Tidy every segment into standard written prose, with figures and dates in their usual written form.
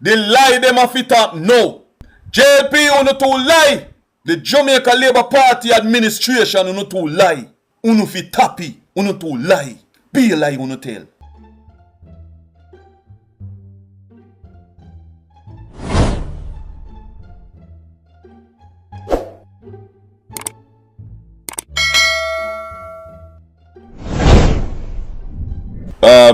The lie them a fit up no. JLP uno too lie. The Jamaica Labour Party administration uno too lie. Uno fit happy. Uno too lie. Be a lie uno tell.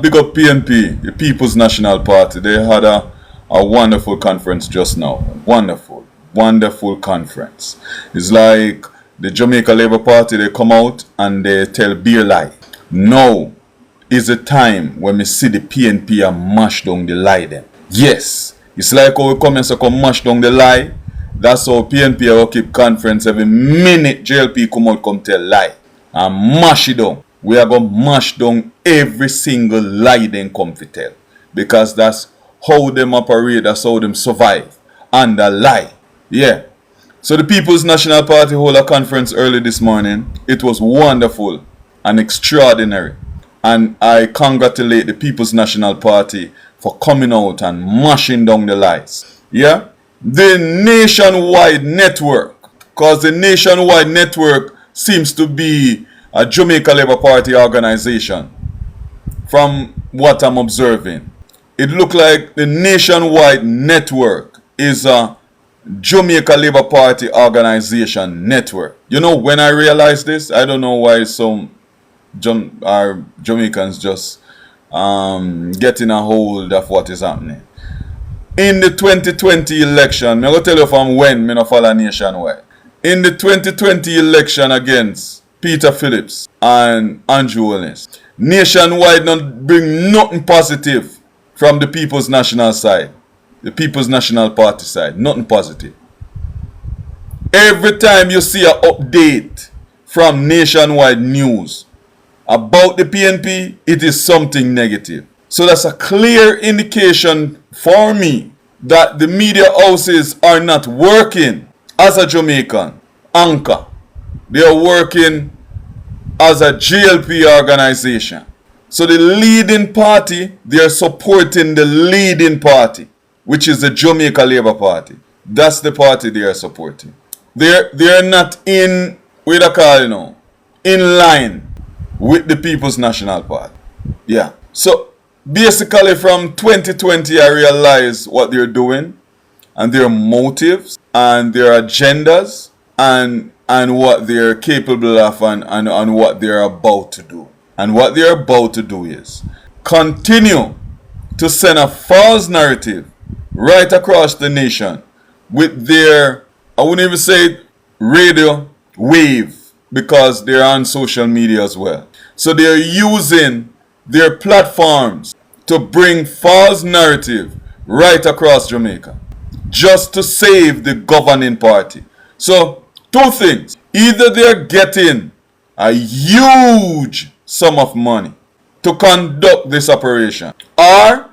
Big up PNP, the People's National Party. They had a wonderful conference just now. Wonderful conference. It's like the Jamaica Labour Party, they come out and they tell beer lie. Now is the time when we see the PNP and mash down the lie them. Yes, it's like how we come and come mash down the lie. That's how PNP will keep conference every minute JLP come out come tell lie. And mash it down. We are going to mash down every single lie they come to tell. Because that's how them operate, that's how them survive. And a lie. Yeah. So the People's National Party hold a conference early this morning. It was wonderful and extraordinary. And I congratulate the People's National Party for coming out and mashing down the lies. Yeah. The nationwide network. Because the nationwide network seems to be a Jamaica Labour Party organization. From what I'm observing, it looked like the nationwide network is a Jamaica Labour Party organization network. You know, when I realized this, I don't know why some Jamaicans just getting a hold of what is happening. In the 2020 election, I'm going to tell you from when I follow nationwide. In the 2020 election against Peter Phillips and Andrew Willis, nationwide not bring nothing positive from the People's National side, the People's National Party side, nothing positive. Every time you see an update from nationwide news about the PNP, it is something negative. So that's a clear indication for me that the media houses are not working as a Jamaican anchor. They are working as a JLP organization. So the leading party, they are supporting the leading party, which is the Jamaica Labour Party. That's the party they are supporting. They are not in, what I call, you know, in line with the People's National Party. Yeah. So basically from 2020 I realized what they're doing and their motives and their agendas and what they're capable of and what they're about to do. And what they're about to do is continue to send a false narrative right across the nation with their, I wouldn't even say radio wave, because they're on social media as well. So they're using their platforms to bring false narrative right across Jamaica just to save the governing party. So two things. Either they're getting a huge sum of money to conduct this operation, or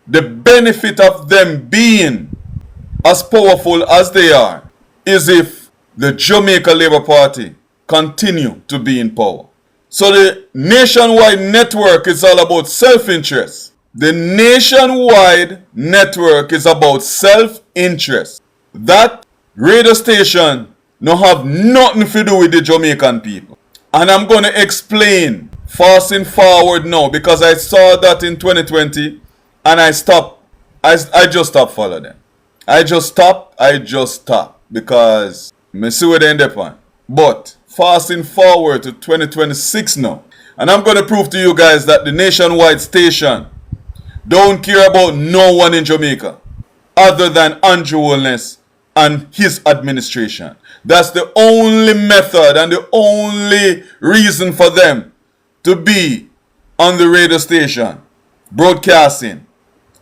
the benefit of them being as powerful as they are is if the Jamaica Labour Party continue to be in power. So the nationwide network is all about self-interest. The nationwide network is about self-interest. That radio station no have nothing to do with the Jamaican people. And I'm going to explain fasting forward now, because I saw that in 2020 and I stopped. I just stopped following them. I just stopped because I see where they end up on. But fasting forward to 2026 now, and I'm going to prove to you guys that the nationwide station don't care about no one in Jamaica other than Andrew Wilness and his administration. That's the only method and the only reason for them to be on the radio station broadcasting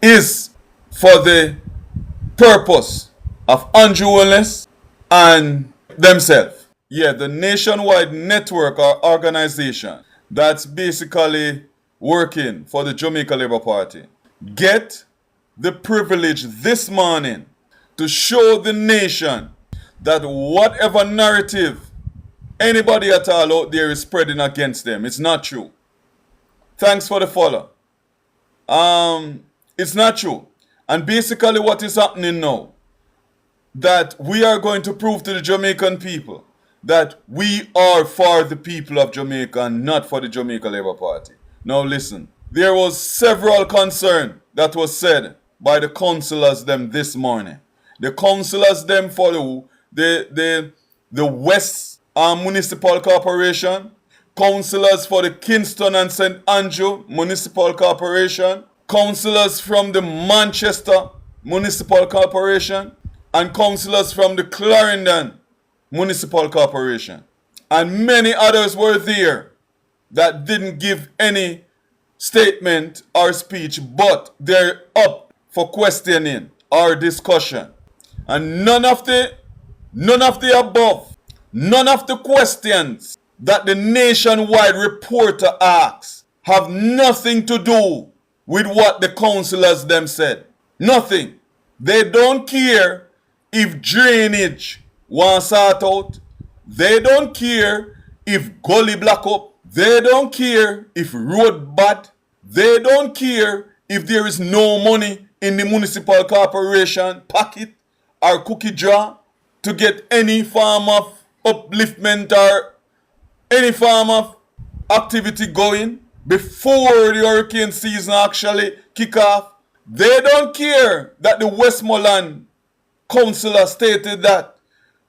is for the purpose of Andrew Wilness and themselves. Yeah, the nationwide network or organization that's basically working for the Jamaica Labour Party get the privilege this morning to show the nation that whatever narrative anybody at all out there is spreading against them, it's not true. Thanks for the follow. It's not true. And basically what is happening now, that we are going to prove to the Jamaican people that we are for the people of Jamaica and not for the Jamaica Labour Party. Now listen, there was several concern that was said by the councillors them this morning. The councillors them for the West Municipal Corporation, councillors for the Kingston and St. Andrew Municipal Corporation, councillors from the Manchester Municipal Corporation, and councillors from the Clarendon Municipal Corporation. And many others were there that didn't give any statement or speech, but they're up for questioning or discussion. And none of the above, none of the questions that the nationwide reporter asks have nothing to do with what the councillors them said. Nothing. They don't care if drainage want sort out. They don't care if gully block up. They don't care if road bad. They don't care if there is no money in the municipal corporation pocket or cookie jar to get any form of upliftment or any form of activity going before the hurricane season actually kick off. They don't care that the Westmoreland councillor stated that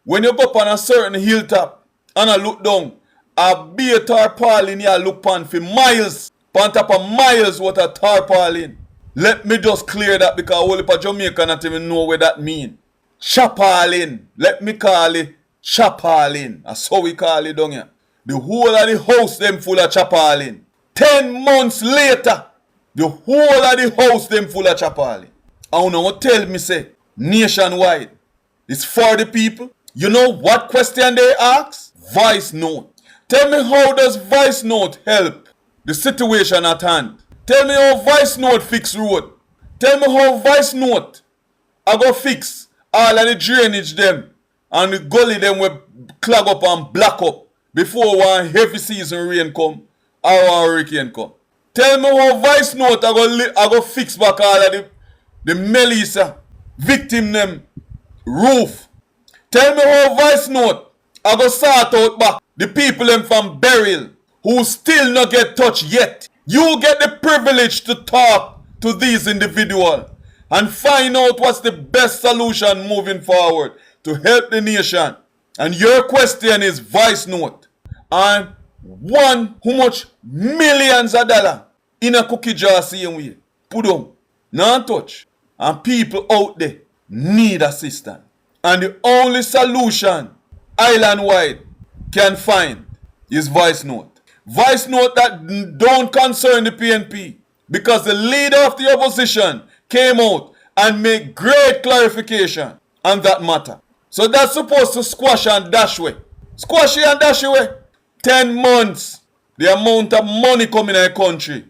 when you go up on a certain hilltop and I look down, a beer tarpaulin you look on for miles, on top of miles what a tarpaulin. Let me just clear that because all of Jamaica not even know what that mean. Chapaulin. Let me call it chapaulin. That's how we call it down here. The whole of the house them full of chapaulin. 10 months later, the whole of the house them full of chapaulin. And you know tell me say, nationwide, it's for the people. You know what question they ask? Voice note. Tell me how does voice note help the situation at hand? Tell me how voice note fix road. Tell me how voice note I go fix all of the drainage them and the gully them will clog up and block up before one heavy season rain come or one hurricane come. Tell me how voice note I go fix back all of the Melissa victim them roof. Tell me how voice note I go sort out back the people them from burial who still not get touched yet. You get the privilege to talk to these individuals and find out what's the best solution moving forward to help the nation. And your question is voice note. And how much millions of dollars in a cookie jar same way. Put on. Not touch. And people out there need assistance. And the only solution island-wide can find is voice note. Voice note that don't concern the PNP because the leader of the opposition came out and made great clarification on that matter. So that's supposed to squash and dash away. Squash it and dash away. 10 months, the amount of money coming in the country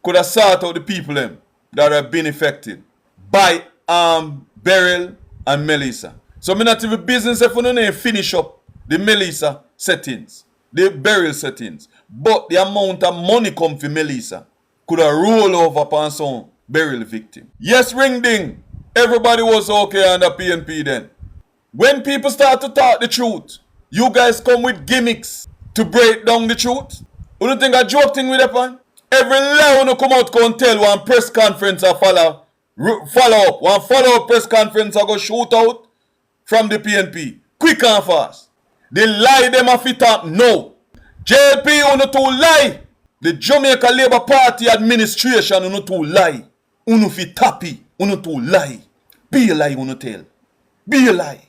could have sort out the people them that have been affected by Beryl and Melissa. So me not even business if we don't finish up the Melissa settings, the Beryl settings. But the amount of money come for Melissa could have rolled over upon some Beryl victim. Yes, ring ding. Everybody was okay under PNP then. When people start to talk the truth, you guys come with gimmicks to break down the truth. You don't think a joke thing with that? Every lie when you come out and tell one press conference or follow up. One follow-up press conference or go shoot out from the PNP. Quick and fast. They lie them off it up. No. JLP, you too lie. The Jamaica Labour Party administration, you too lie. You fit tappy, you too lie. Be a lie, you tell. Be a lie.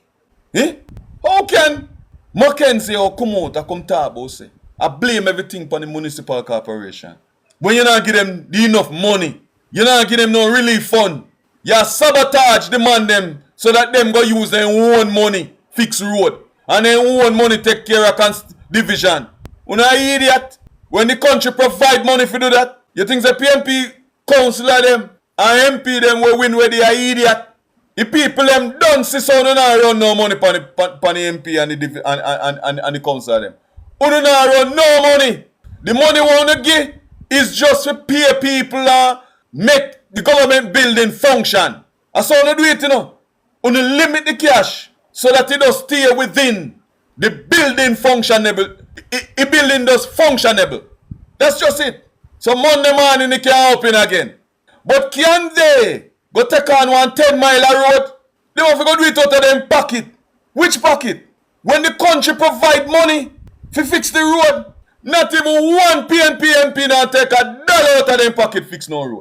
Eh? How can Mackenzie or come out and come talk about say? I blame everything upon the municipal corporation. When you not give them enough money, you not give them no relief fund. You sabotage the man them so that them go use their own money fix road and their own money take care of division. You know idiot? When the country provide money for do that, you think the PNP councillor them and MP them will win where they are idiot? The people them don't see so they not run no money pan the MP and the councillor them. You don't run no money. The money we want to give is just to pay people and make the government building function. That's how they do it, you know. Only limit the cash so that it does stay within the building functionable. The building does functionable. That's just it. So Monday morning it can open again. But can they go take on 10 mile road? They want to go do it out of them pocket. Which pocket? When the country provide money to fix the road, not even one PNP MP now take $1 out of them pocket fix no road.